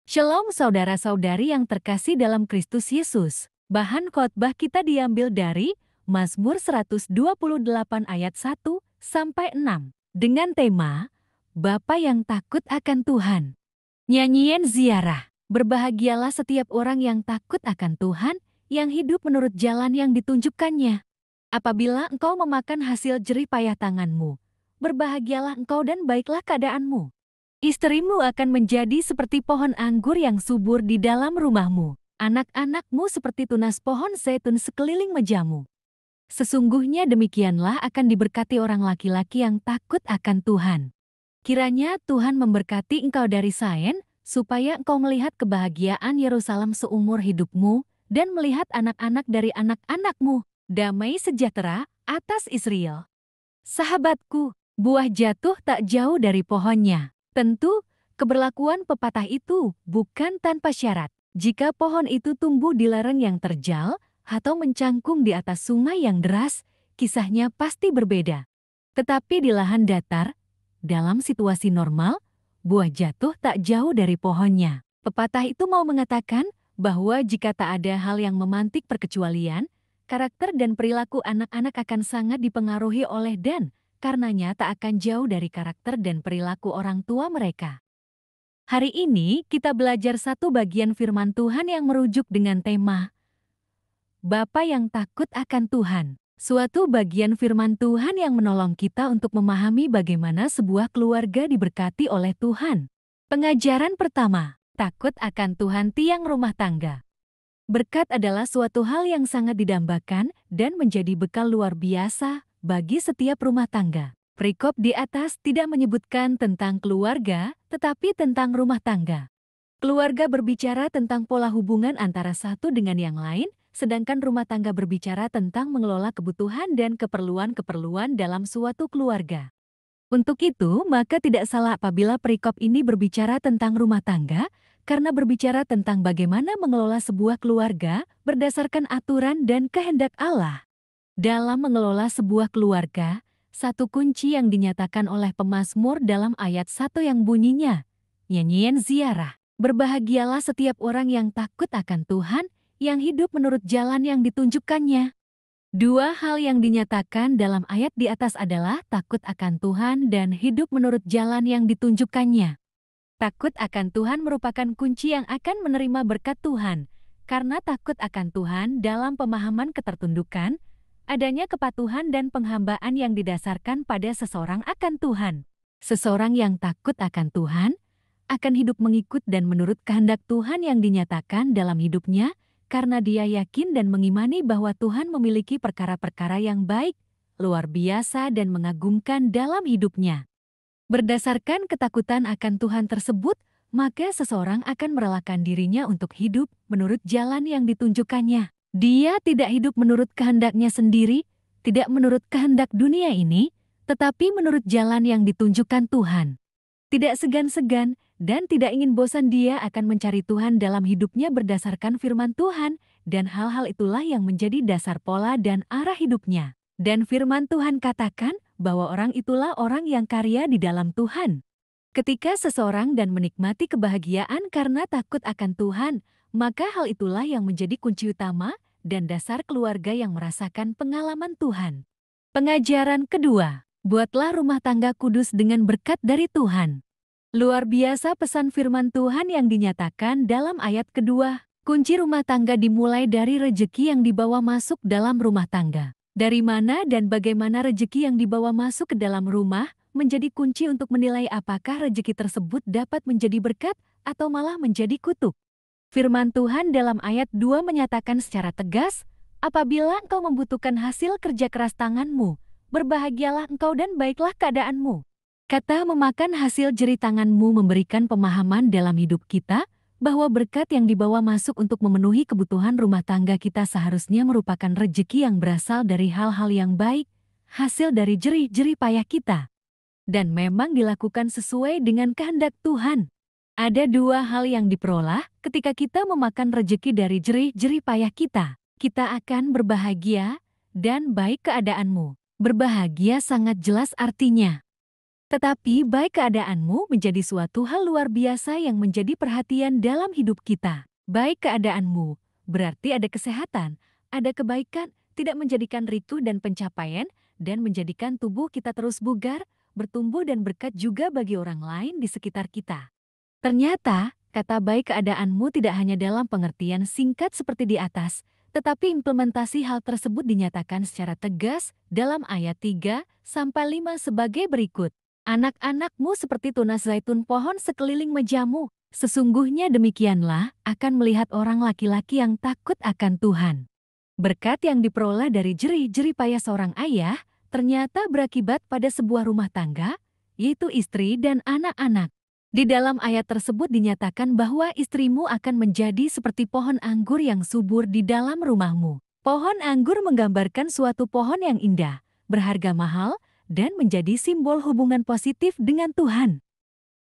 Shalom saudara-saudari yang terkasih dalam Kristus Yesus. Bahan khotbah kita diambil dari Mazmur 128 ayat 1 sampai 6 dengan tema Bapa yang takut akan Tuhan. Nyanyian ziarah. Berbahagialah setiap orang yang takut akan Tuhan, yang hidup menurut jalan yang ditunjukkannya. Apabila engkau memakan hasil jerih payah tanganmu, berbahagialah engkau dan baiklah keadaanmu. Istrimu akan menjadi seperti pohon anggur yang subur di dalam rumahmu. Anak-anakmu seperti tunas pohon zaitun sekeliling mejamu. Sesungguhnya demikianlah akan diberkati orang laki-laki yang takut akan Tuhan. Kiranya Tuhan memberkati engkau dari Sion, supaya engkau melihat kebahagiaan Yerusalem seumur hidupmu, dan melihat anak-anak dari anak-anakmu, damai sejahtera atas Israel. Sahabatku, buah jatuh tak jauh dari pohonnya. Tentu, keberlakuan pepatah itu bukan tanpa syarat. Jika pohon itu tumbuh di lereng yang terjal atau mencangkung di atas sungai yang deras, kisahnya pasti berbeda. Tetapi di lahan datar, dalam situasi normal, buah jatuh tak jauh dari pohonnya. Pepatah itu mau mengatakan bahwa jika tak ada hal yang memantik perkecualian, karakter dan perilaku anak-anak akan sangat dipengaruhi oleh dan karenanya tak akan jauh dari karakter dan perilaku orang tua mereka. Hari ini kita belajar satu bagian firman Tuhan yang merujuk dengan tema Bapa yang takut akan Tuhan. Suatu bagian firman Tuhan yang menolong kita untuk memahami bagaimana sebuah keluarga diberkati oleh Tuhan. Pengajaran pertama, takut akan Tuhan tiang rumah tangga. Berkat adalah suatu hal yang sangat didambakan dan menjadi bekal luar biasa bagi setiap rumah tangga. Perikop di atas tidak menyebutkan tentang keluarga, tetapi tentang rumah tangga. Keluarga berbicara tentang pola hubungan antara satu dengan yang lain, sedangkan rumah tangga berbicara tentang mengelola kebutuhan dan keperluan-keperluan dalam suatu keluarga. Untuk itu, maka tidak salah apabila perikop ini berbicara tentang rumah tangga, karena berbicara tentang bagaimana mengelola sebuah keluarga berdasarkan aturan dan kehendak Allah. Dalam mengelola sebuah keluarga, satu kunci yang dinyatakan oleh pemazmur dalam ayat 1 yang bunyinya, nyanyian ziarah, berbahagialah setiap orang yang takut akan Tuhan, yang hidup menurut jalan yang ditunjukkannya. Dua hal yang dinyatakan dalam ayat di atas adalah takut akan Tuhan dan hidup menurut jalan yang ditunjukkannya. Takut akan Tuhan merupakan kunci yang akan menerima berkat Tuhan, karena takut akan Tuhan dalam pemahaman ketertundukan, adanya kepatuhan dan penghambaan yang didasarkan pada seseorang akan Tuhan. Seseorang yang takut akan Tuhan, akan hidup mengikut dan menurut kehendak Tuhan yang dinyatakan dalam hidupnya, karena dia yakin dan mengimani bahwa Tuhan memiliki perkara-perkara yang baik, luar biasa dan mengagumkan dalam hidupnya. Berdasarkan ketakutan akan Tuhan tersebut, maka seseorang akan merelakan dirinya untuk hidup menurut jalan yang ditunjukkannya. Dia tidak hidup menurut kehendaknya sendiri, tidak menurut kehendak dunia ini, tetapi menurut jalan yang ditunjukkan Tuhan. Tidak segan-segan dan tidak ingin bosan dia akan mencari Tuhan dalam hidupnya berdasarkan firman Tuhan, dan hal-hal itulah yang menjadi dasar pola dan arah hidupnya. Dan firman Tuhan katakan bahwa orang itulah orang yang karya di dalam Tuhan. Ketika seseorang dan menikmati kebahagiaan karena takut akan Tuhan, maka hal itulah yang menjadi kunci utama dan dasar keluarga yang merasakan pengalaman Tuhan. Pengajaran kedua, buatlah rumah tangga kudus dengan berkat dari Tuhan. Luar biasa pesan firman Tuhan yang dinyatakan dalam ayat kedua. Kunci rumah tangga dimulai dari rejeki yang dibawa masuk dalam rumah tangga. Dari mana dan bagaimana rejeki yang dibawa masuk ke dalam rumah menjadi kunci untuk menilai apakah rejeki tersebut dapat menjadi berkat atau malah menjadi kutuk. Firman Tuhan dalam ayat 2 menyatakan secara tegas, apabila engkau membutuhkan hasil kerja keras tanganmu, berbahagialah engkau dan baiklah keadaanmu. Kata memakan hasil jerih tanganmu memberikan pemahaman dalam hidup kita bahwa berkat yang dibawa masuk untuk memenuhi kebutuhan rumah tangga kita seharusnya merupakan rejeki yang berasal dari hal-hal yang baik, hasil dari jerih-jerih payah kita. Dan memang dilakukan sesuai dengan kehendak Tuhan. Ada dua hal yang diperoleh ketika kita memakan rejeki dari jerih-jerih payah kita. Kita akan berbahagia dan baik keadaanmu. Berbahagia sangat jelas artinya Tetapi baik keadaanmu menjadi suatu hal luar biasa yang menjadi perhatian dalam hidup kita. Baik keadaanmu, berarti ada kesehatan, ada kebaikan, tidak menjadikan ricuh dan pencapaian, dan menjadikan tubuh kita terus bugar, bertumbuh dan berkat juga bagi orang lain di sekitar kita. Ternyata, kata baik keadaanmu tidak hanya dalam pengertian singkat seperti di atas, tetapi implementasi hal tersebut dinyatakan secara tegas dalam ayat 3-5 sebagai berikut. Anak-anakmu seperti tunas zaitun pohon sekeliling mejamu. Sesungguhnya demikianlah akan melihat orang laki-laki yang takut akan Tuhan. Berkat yang diperoleh dari jerih-jerih payah seorang ayah ternyata berakibat pada sebuah rumah tangga, yaitu istri dan anak-anak. Di dalam ayat tersebut dinyatakan bahwa istrimu akan menjadi seperti pohon anggur yang subur di dalam rumahmu. Pohon anggur menggambarkan suatu pohon yang indah, berharga mahal, dan menjadi simbol hubungan positif dengan Tuhan.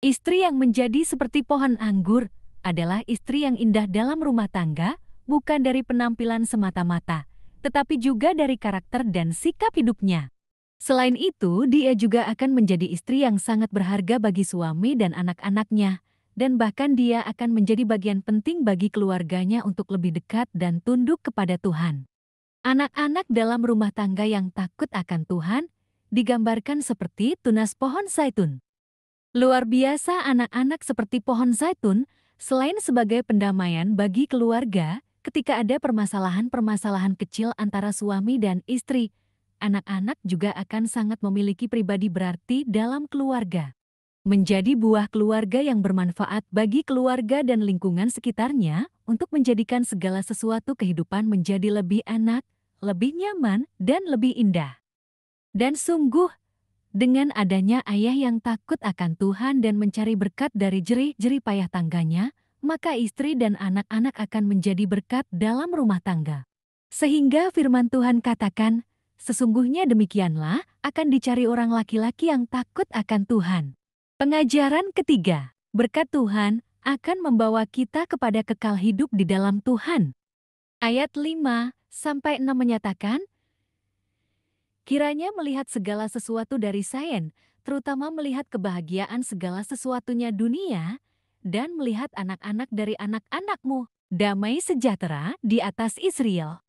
Istri yang menjadi seperti pohon anggur adalah istri yang indah dalam rumah tangga, bukan dari penampilan semata-mata, tetapi juga dari karakter dan sikap hidupnya. Selain itu, dia juga akan menjadi istri yang sangat berharga bagi suami dan anak-anaknya, dan bahkan dia akan menjadi bagian penting bagi keluarganya untuk lebih dekat dan tunduk kepada Tuhan. Anak-anak dalam rumah tangga yang takut akan Tuhan digambarkan seperti tunas pohon zaitun. Luar biasa, anak-anak seperti pohon zaitun, selain sebagai pendamaian bagi keluarga, ketika ada permasalahan-permasalahan kecil antara suami dan istri, anak-anak juga akan sangat memiliki pribadi berarti dalam keluarga. Menjadi buah keluarga yang bermanfaat bagi keluarga dan lingkungan sekitarnya untuk menjadikan segala sesuatu kehidupan menjadi lebih enak, lebih nyaman, dan lebih indah. Dan sungguh, dengan adanya ayah yang takut akan Tuhan dan mencari berkat dari jerih-jerih payah tangganya, maka istri dan anak-anak akan menjadi berkat dalam rumah tangga. Sehingga firman Tuhan katakan, sesungguhnya demikianlah akan dicari orang laki-laki yang takut akan Tuhan. Pengajaran ketiga, berkat Tuhan akan membawa kita kepada kekal hidup di dalam Tuhan. Ayat 5-6 menyatakan, kiranya melihat segala sesuatu dari Sion, terutama melihat kebahagiaan segala sesuatunya dunia, dan melihat anak-anak dari anak-anakmu, damai sejahtera di atas Israel.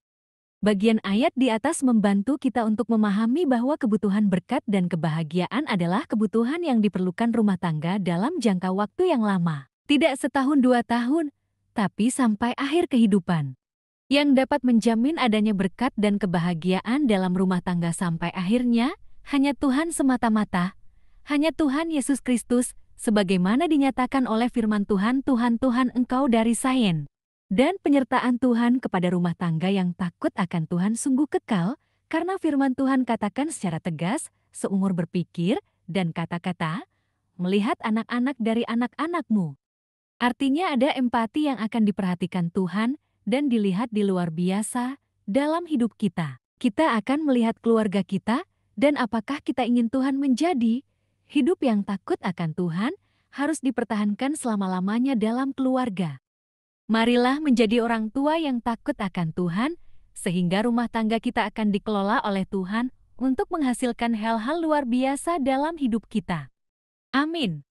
Bagian ayat di atas membantu kita untuk memahami bahwa kebutuhan berkat dan kebahagiaan adalah kebutuhan yang diperlukan rumah tangga dalam jangka waktu yang lama. Tidak setahun 2 tahun, tapi sampai akhir kehidupan. Yang dapat menjamin adanya berkat dan kebahagiaan dalam rumah tangga sampai akhirnya, hanya Tuhan semata-mata, hanya Tuhan Yesus Kristus, sebagaimana dinyatakan oleh firman Tuhan, Tuhan Engkau dari Sion. Dan penyertaan Tuhan kepada rumah tangga yang takut akan Tuhan sungguh kekal, karena firman Tuhan katakan secara tegas, seumur berpikir dan kata-kata, melihat anak-anak dari anak-anakmu. Artinya ada empati yang akan diperhatikan Tuhan dan dilihat di luar biasa dalam hidup kita. Kita akan melihat keluarga kita dan apakah kita ingin Tuhan menjadi. Hidup yang takut akan Tuhan harus dipertahankan selama-lamanya dalam keluarga. Marilah menjadi orang tua yang takut akan Tuhan, sehingga rumah tangga kita akan dikelola oleh Tuhan untuk menghasilkan hal-hal luar biasa dalam hidup kita. Amin.